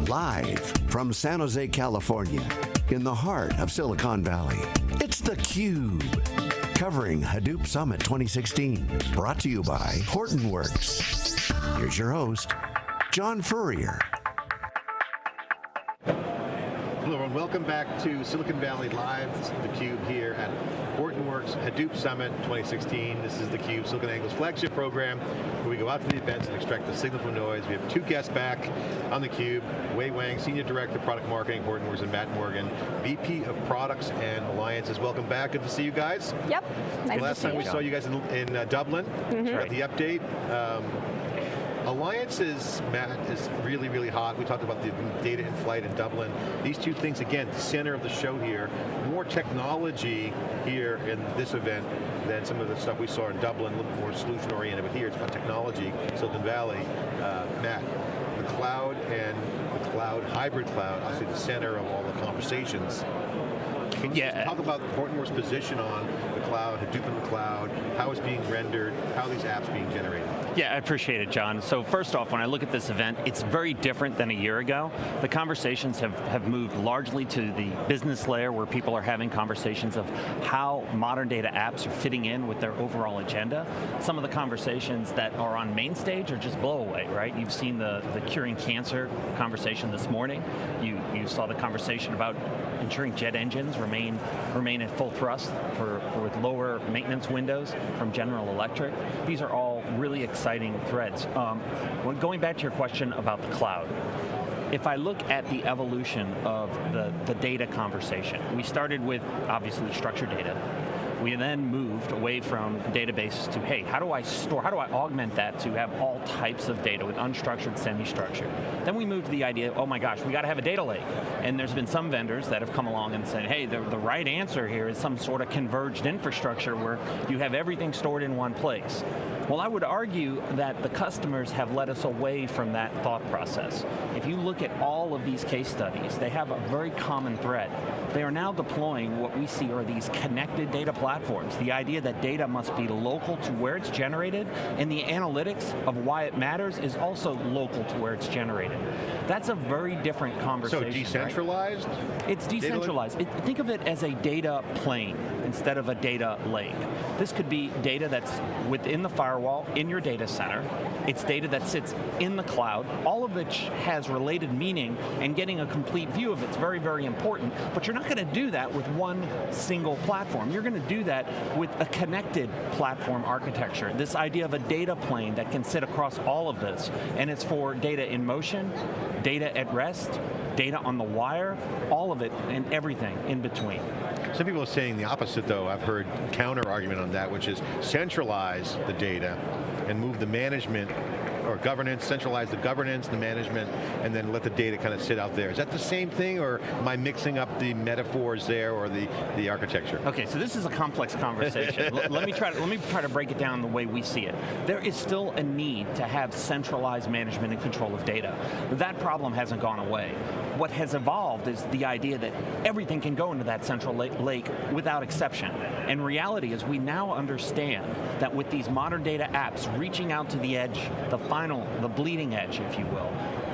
Live from San Jose, California, in the heart of Silicon Valley, it's theCUBE, covering Hadoop Summit 2016. Brought to you by Hortonworks. Here's your host, John Furrier. Hello everyone, welcome back to Silicon Valley Live. This is theCUBE here at Hortonworks Hadoop Summit 2016. This is theCUBE, SiliconANGLE's flagship program, where we go out to the events and extract the signal from noise. We have two guests back on theCUBE, Wang, Senior Director of Product Marketing, Hortonworks, and Matt Morgan, VP of Products and Alliances. Welcome back, good to see you guys. Yep, nice Last time we saw you guys in Dublin, at the update. Alliances, Matt, is really, really hot. We talked about the data in flight in Dublin. These two things, again, the center of the show here. More technology here in this event than some of the stuff we saw in Dublin, a little more solution oriented, but here it's about technology, Silicon Valley. Matt, the cloud and the cloud, hybrid cloud, obviously the center of all the conversations. Can you talk about Hortonworks' position on the cloud, Hadoop in the cloud, how it's being rendered, how these apps being generated? Yeah, I appreciate it, John. So first off, when I look at this event, it's very different than a year ago. The conversations have moved largely to the business layer, where people are having conversations of how modern data apps are fitting in with their overall agenda. Some of the conversations that are on main stage are just blow away, right? You've seen the curing cancer conversation this morning. You saw the conversation about ensuring jet engines remain at full thrust with lower maintenance windows from General Electric. These are all really exciting threads. Going back to your question about the cloud, if I look at the evolution of the data conversation, we started with obviously structured data. We then moved away from databases to, hey, how do I augment that to have all types of data with unstructured, semi-structured? Then we moved to the idea, oh my gosh, we got to have a data lake. And there's been some vendors that have come along and said, hey, the right answer here is some sort of converged infrastructure where you have everything stored in one place. Well, I would argue that the customers have led us away from that thought process. If you look at all of these case studies, they have a very common thread. They are now deploying what we see are these connected data platforms. The idea that data must be local to where it's generated, and the analytics of why it matters is also local to where it's generated. That's a very different conversation. So decentralized? Right? It's decentralized. Think of it as a data plane instead of a data lake. This could be data that's within the firewall in your data center. It's data that sits in the cloud, all of which has related meaning, and getting a complete view of it's very, very important, but you're not going to do that with one single platform. You're going to do that with a connected platform architecture. This idea of a data plane that can sit across all of this, and it's for data in motion, data at rest, data on the wire, all of it and everything in between. Some people are saying the opposite though. I've heard counter argument on that, which is centralize the data and move the management or governance, centralize the governance, the management, and then let the data kind of sit out there. Is that the same thing, or am I mixing up the metaphors there, or the architecture? Okay, so this is a complex conversation. let me try to break it down the way we see it. There is still a need to have centralized management and control of data. That problem hasn't gone away. What has evolved is the idea that everything can go into that central lake without exception. And reality is we now understand that with these modern data apps reaching out to the edge, the bleeding edge, if you will,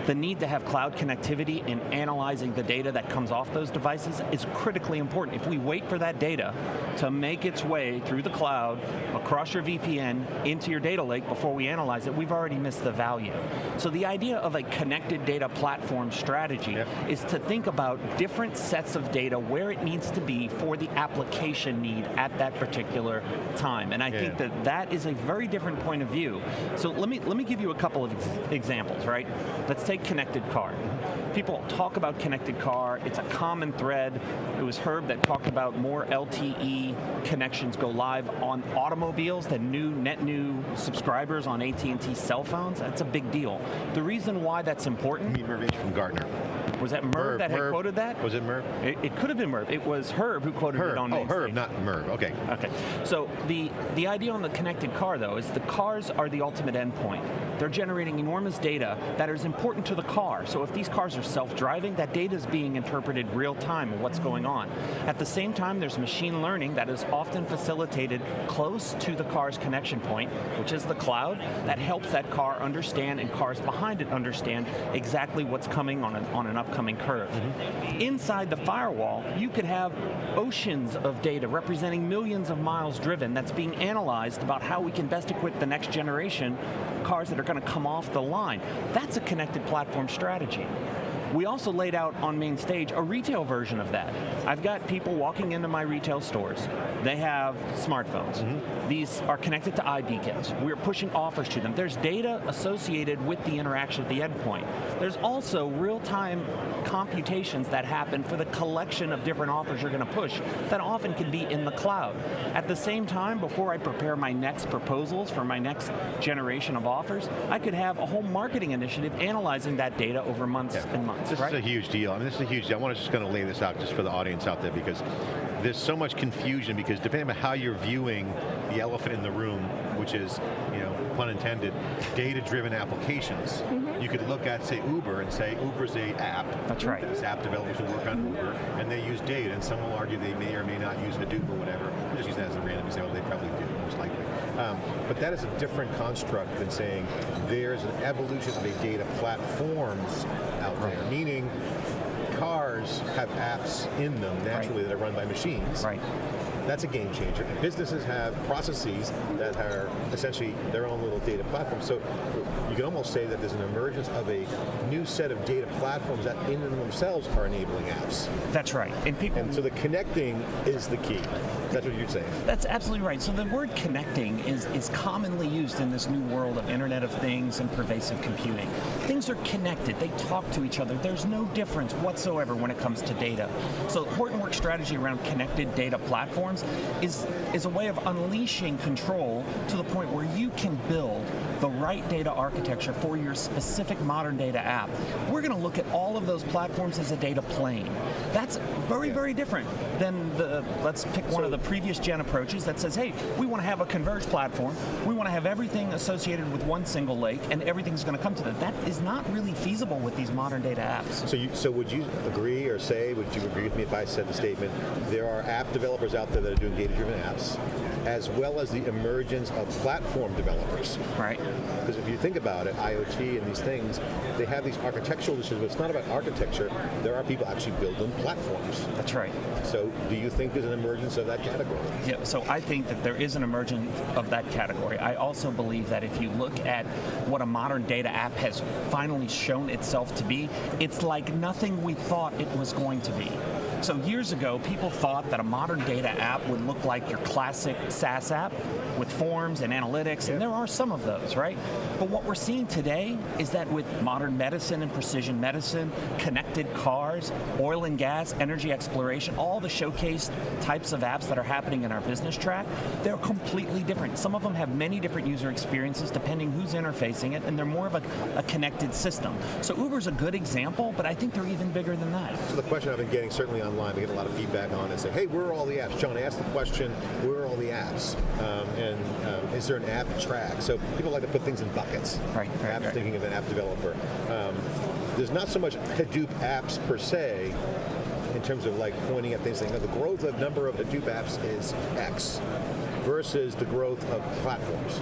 the need to have cloud connectivity and analyzing the data that comes off those devices is critically important. If we wait for that data to make its way through the cloud, across your VPN, into your data lake before we analyze it, we've already missed the value. So the idea of a connected data platform strategy is to think about different sets of data where it needs to be for the application need at that particular time. And I think that is a very different point of view. So let me give you a couple of examples, right? Let's take connected car. People talk about connected car, it's a common thread. It was Herb that talked about more LTE connections go live on automobiles than net new subscribers on AT&T cell phones. That's a big deal. The reason why that's important... Information from Gartner. Was that Merv that had quoted that? Was it Merv? It could have been Merv. It was Herb who quoted it on main Herb, stage. not Merv. Okay. Okay. So the idea on the connected car, though, is the cars are the ultimate endpoint. They're generating enormous data that is important to the car. So if these cars are self-driving, that data is being interpreted real time of what's going on. At the same time, there's machine learning that is often facilitated close to the car's connection point, which is the cloud, that helps that car understand and cars behind it understand exactly what's coming on an upcoming curve. Inside the firewall, you could have oceans of data representing millions of miles driven that's being analyzed about how we can best equip the next generation cars that are going to come off the line. That's a connected platform strategy. We also laid out on main stage a retail version of that. I've got people walking into my retail stores. They have smartphones. These are connected to iBeacons. We're pushing offers to them. There's data associated with the interaction at the endpoint. There's also real-time computations that happen for the collection of different offers you're going to push that often can be in the cloud. At the same time, before I prepare my next proposals for my next generation of offers, I could have a whole marketing initiative analyzing that data over months and months. This is a huge deal. I mean, this is a huge deal. I want to just kind of lay this out just for the audience out there, because there's so much confusion, because depending on how you're viewing the elephant in the room, which is, pun intended, data-driven applications, you could look at, say, Uber and say, Uber's a app. That's right. This app developers who work on Uber, and they use data, and some will argue they may or may not use Hadoop or whatever. I'm just using that as a random example. They probably do, most likely. But that is a different construct than saying there's an evolution of a data platforms out there, meaning cars have apps in them naturally that are run by machines. Right. That's a game changer. And businesses have processes that are essentially their own little data platforms. So you can almost say that there's an emergence of a new set of data platforms that in and of themselves are enabling apps. That's right. And so the connecting is the key. That's what you're saying. That's absolutely right. So the word connecting is commonly used in this new world of Internet of Things and pervasive computing. Things are connected. They talk to each other. There's no difference whatsoever when it comes to data. So Hortonworks' strategy around connected data platforms is a way of unleashing control to the point where you can build the right data architecture for your specific modern data app. We're going to look at all of those platforms as a data plane. That's very, very different than let's pick one of the previous gen approaches that says, hey, we want to have a converged platform. We want to have everything associated with one single lake, and everything's going to come to that. That is not really feasible with these modern data apps. So would you agree or say, would you agree with me if I said the statement, there are app developers out there that are doing data-driven apps, as well as the emergence of platform developers? Right. Because if you think about it, IoT and these things, they have these architectural decisions, but it's not about architecture. There are people actually building platforms. That's right. So do you think there's an emergence of that category? Yeah, so I think that there is an emergence of that category. I also believe that if you look at what a modern data app has finally shown itself to be, it's like nothing we thought it was going to be. So years ago, people thought that a modern data app would look like your classic SaaS app with forms and analytics, and there are some of those, right? But what we're seeing today is that with modern medicine and precision medicine, connected cars, oil and gas, energy exploration, all the showcase types of apps that are happening in our business track, they're completely different. Some of them have many different user experiences depending who's interfacing it, and they're more of a connected system. So Uber's a good example, but I think they're even bigger than that. So the question I've been getting certainly online, we get a lot of feedback on it, say, hey, where are all the apps? John asked the question, where are all the apps? Is there an app track? So people like to put things in buckets. Right. Thinking of an app developer. There's not so much Hadoop apps per se, in terms of like pointing at things saying, the growth of number of Hadoop apps is X versus the growth of platforms.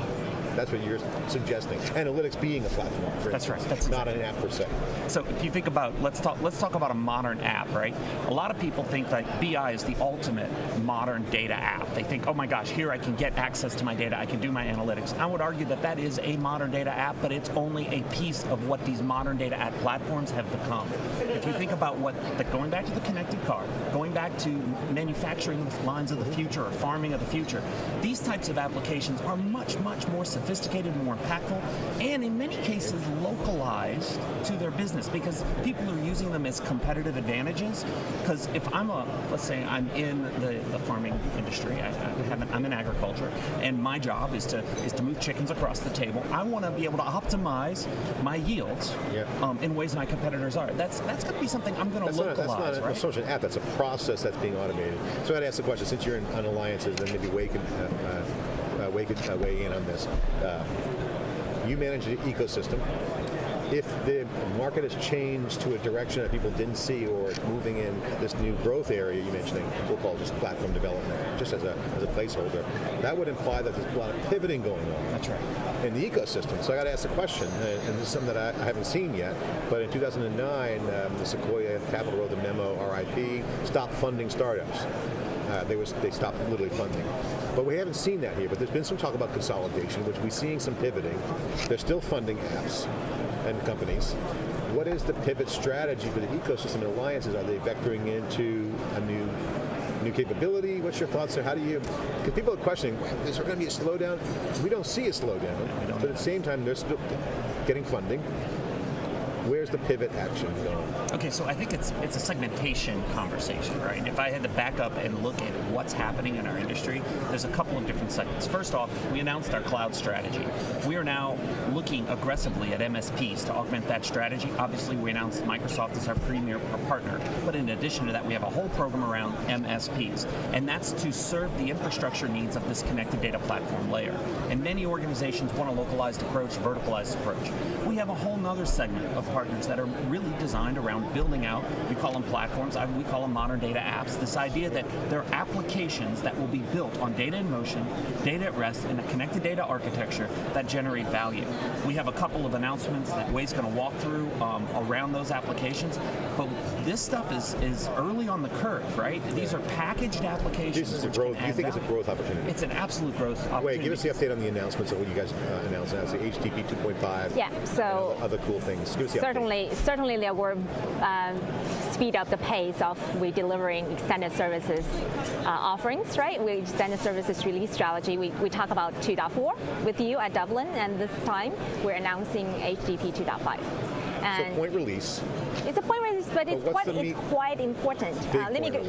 That's what you're suggesting. Analytics being a platform. That's right. That's not an app per se. So if you think about, let's talk about a modern app, right? A lot of people think that BI is the ultimate modern data app. They think, oh my gosh, here I can get access to my data, I can do my analytics. I would argue that that is a modern data app, but it's only a piece of what these modern data app platforms have become. If you think about going back to the connected car, going back to manufacturing lines of the future or farming of the future, these types of applications are much, much more sophisticated sophisticated, more impactful, and in many cases localized to their business, because people are using them as competitive advantages. Because if let's say I'm in the farming industry, I'm in agriculture, and my job is to move chickens across the table. I want to be able to optimize my yields in ways my competitors are. That's going to be something I'm going to localize. That's not so much an app. That's a process that's being automated. So I'd ask the question, since you're on alliances, and maybe Wang could weigh in on this. You manage the ecosystem. If the market has changed to a direction that people didn't see, or it's moving in this new growth area you're mentioning, we'll call it just platform development, just as a placeholder, that would imply that there's a lot of pivoting going on. That's right. In the ecosystem. So I got to ask the question, and this is something that I haven't seen yet, but in 2009, the Sequoia Capital wrote the memo, RIP, stop funding startups. They stopped literally funding. But we haven't seen that here, but there's been some talk about consolidation, which we're seeing some pivoting. They're still funding apps and companies. What is the pivot strategy for the ecosystem and alliances? Are they vectoring into a new capability? What's your thoughts there? How do you, because people are questioning, is there going to be a slowdown? We don't see a slowdown, but at the same time, they're still getting funding. Where's the pivot action going? Okay, so I think it's a segmentation conversation, right? If I had to back up and look at what's happening in our industry, there's a couple of different segments. First off, we announced our cloud strategy. We are now looking aggressively at MSPs to augment that strategy. Obviously, we announced Microsoft as our premier partner, but in addition to that, we have a whole program around MSPs, and that's to serve the infrastructure needs of this connected data platform layer. And many organizations want a localized approach, verticalized approach. We have a whole nother segment of partners that are really designed around building out, we call them platforms, we call them modern data apps, this idea that they're applications that will be built on data in motion, data at rest, in a connected data architecture that generate value. We have a couple of announcements that Way's going to walk through around those applications, but this stuff is early on the curve, right? These are packaged applications. This is a growth. You think it's a growth opportunity? It's an absolute growth opportunity. Wait, give us the update on the announcements of what you guys announced as the HTTP 2.5. Yeah, so other cool things. Give us the update. Certainly there were speed up the pace of we delivering extended services offerings, right? We extended services release strategy. We talk about 2.4 with you at Dublin, and this time we're announcing HTTP 2.5. So point release. It's a point release, but it's quite important. Let me get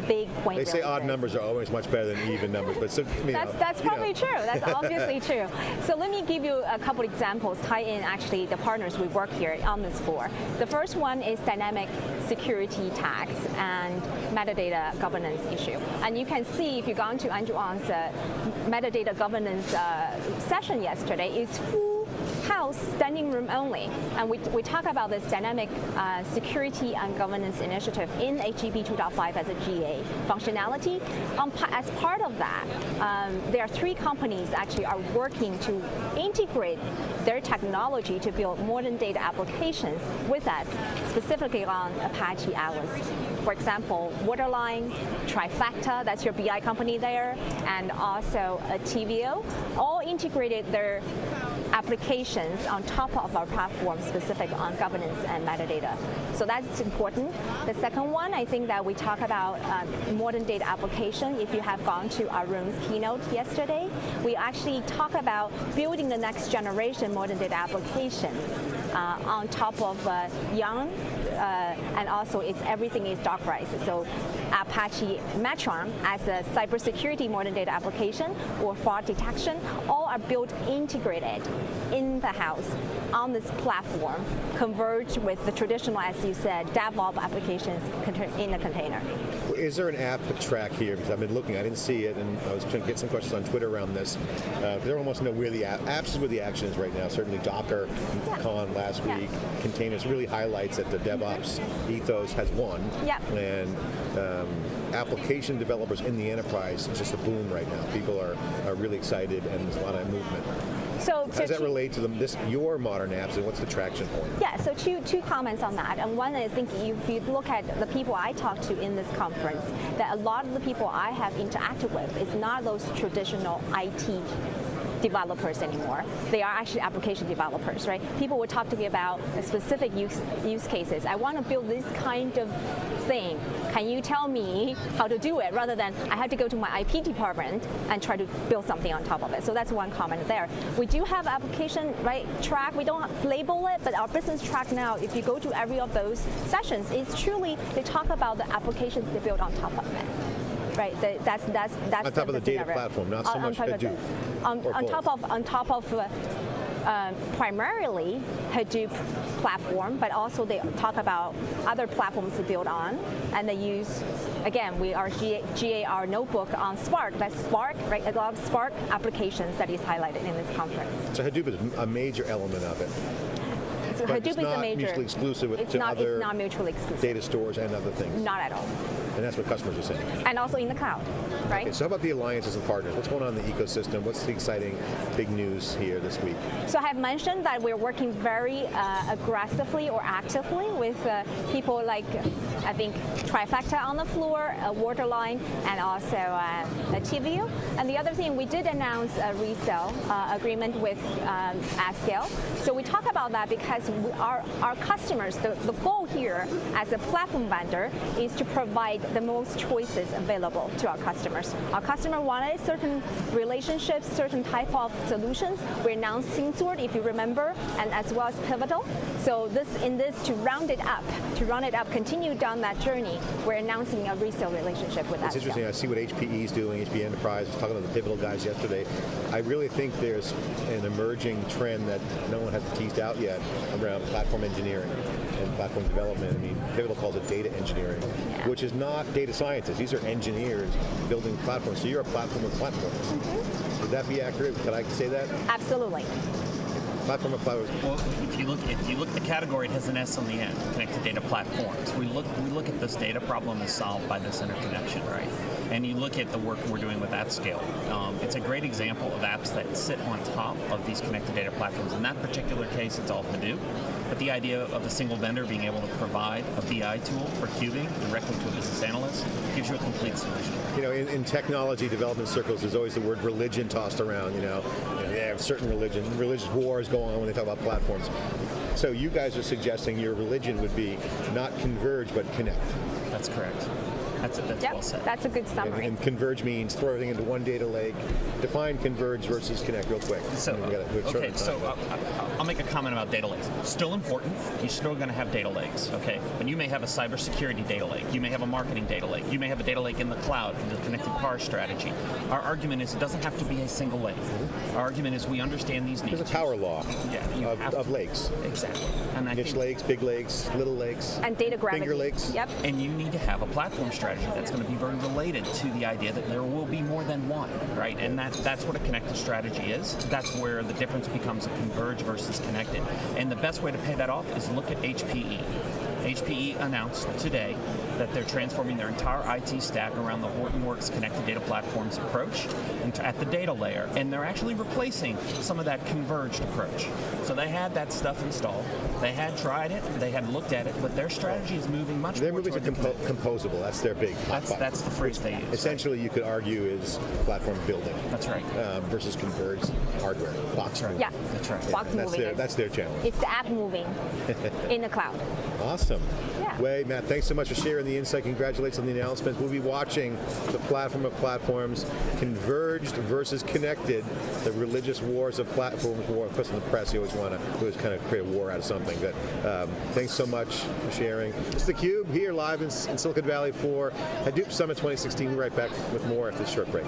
big point. They say odd numbers are always much better than even numbers, but that's probably true. That's obviously true. So let me give you a couple examples, tie in actually the partners we work here on this for. The first one is dynamic security tags and metadata governance issue. And you can see if you've gone to Andrew On's metadata governance session yesterday, it's full house, standing room only. And we talk about this dynamic security and governance initiative in HTTP 2.5 as a GA functionality. As part of that, there are 3 companies actually are working to integrate their technology to build modern data applications with us, specifically on Apache Atlas. For example, Waterline, Trifacta, that's your BI company there, and also TVO, all integrated their applications on top of our platform specific on governance and metadata. So that's important. The second one, I think that we talk about modern data application. If you have gone to Arun's keynote yesterday, we actually talk about building the next generation modern data applications on top of Yang, and also everything is Dockerized. So Apache Metron as a cybersecurity modern data application or fraud detection, all are built integrated in the house on this platform, converged with the traditional, as you said, DevOps applications in a container. Is there an app to track here? Because I've been looking, I didn't see it, and I was trying to get some questions on Twitter around this. Because everyone wants to know where the apps is where the action is right now. Certainly Docker, Con last week, containers really highlights that the DevOps ethos has won. And application developers in the enterprise, it's just a boom right now. People are really excited, and there's a lot of movement. So how does that relate to your modern apps, and what's the traction point? Yeah, so two comments on that. And one, I think if you look at the people I talked to in this conference, that a lot of the people I have interacted with is not those traditional IT developers anymore. They are actually application developers, right? People will talk to me about a specific use cases. I want to build this kind of thing. Can you tell me how to do it? Rather than I have to go to my IP department and try to build something on top of it. So that's one comment there. We do have application track. We don't label it, but our business track now, if you go to every of those sessions, it's truly they talk about the applications they build on top of it. Right, that's on top of the data platform, not so much Hadoop. On top of primarily Hadoop platform, but also they talk about other platforms to build on, and they use, again, we are GA our notebook on Spark. That's Spark, right? A lot of Spark applications that is highlighted in this conference. So Hadoop is a major element of it. So but Hadoop it's not is a major. Mutually exclusive it's to not, other it's not mutually exclusive. data stores and other things. Not at all. And that's what customers are saying. And also in the cloud, right? Okay, so how about the alliances and partners? What's going on in the ecosystem? What's the exciting big news here this week? So I have mentioned that we're working very aggressively or actively with people like, I think, Trifecta on the floor, Waterline, and also TView. And the other thing, we did announce a resale agreement with AtScale. So we talk about that because our customers, the goal here as a platform vendor is to provide the most choices available to our customers. Our customer wanted certain relationships, certain type of solutions. We announced SingSword, if you remember, and as well as Pivotal. So to round it up, continue down that journey, we're announcing a resale relationship with It's AtScale. interesting. I see what HPE is doing, HPE Enterprise. I was talking to the Pivotal guys yesterday. I really think there's an emerging trend that no one has teased out yet around platform engineering and platform development. I mean, Pivotal calls it data engineering, which is not data scientists. These are engineers building platforms. So you're a platform of platforms. Mm-hmm. Would that be accurate? Could I say that? Absolutely. Platform of platforms. Well, if you look at the category, it has an S on the end, connected data platforms. We look at this data problem as solved by this interconnection, right? And you look at the work we're doing with AtScale. It's a great example of apps that sit on top of these connected data platforms. In that particular case, it's all Hadoop. But the idea of a single vendor being able to provide a BI tool for cubing directly to a business analyst gives you a complete solution. You know, in technology development circles, there's always the word religion tossed around. You know, they have certain religious wars go on when they talk about platforms. So you guys are suggesting your religion would be not converge, but connect. That's correct. That's Yep, well said. that's a good summary. And converge means throw everything into one data lake. Define converge versus connect real quick. So, I'll make a comment about data lakes. Still important. You're still going to have data lakes, okay? But you may have a cybersecurity data lake. You may have a marketing data lake. You may have a data lake in the cloud for the connected car strategy. Our argument is it doesn't have to be a single lake. Mm-hmm. Our argument is we understand these needs. There's a power law of lakes. Exactly. And niche lakes, big lakes, little lakes. And data gravity. Finger lakes. Yep. And you need to have a platform strategy that's going to be very related to the idea that there will be more than one, right? And that's what a connected strategy is. That's where the difference becomes a converge versus connected. And the best way to pay that off is look at HPE. HPE announced today that they're transforming their entire IT stack around the Hortonworks connected data platforms approach at the data layer, and they're actually replacing some of that converged approach. So they had that stuff installed, they had tried it, they had looked at it, but their strategy is moving much more toward composable. That's their big. That's the phrase they use. Essentially, you could argue is platform building. That's right. Versus converged hardware. Box moving. Yeah, that's right. Box moving. That's their challenge. It's the app moving in the cloud. Awesome. Yeah. Wei, Matt, thanks so much for sharing the insight. Congratulations on the announcement. We'll be watching the platform of platforms, converged versus connected, the religious wars of platforms. War, of course, in the press, you always kind of create a war out of something. But thanks so much for sharing. It's theCUBE here live in Silicon Valley for Hadoop Summit 2016. We'll be right back with more after this short break.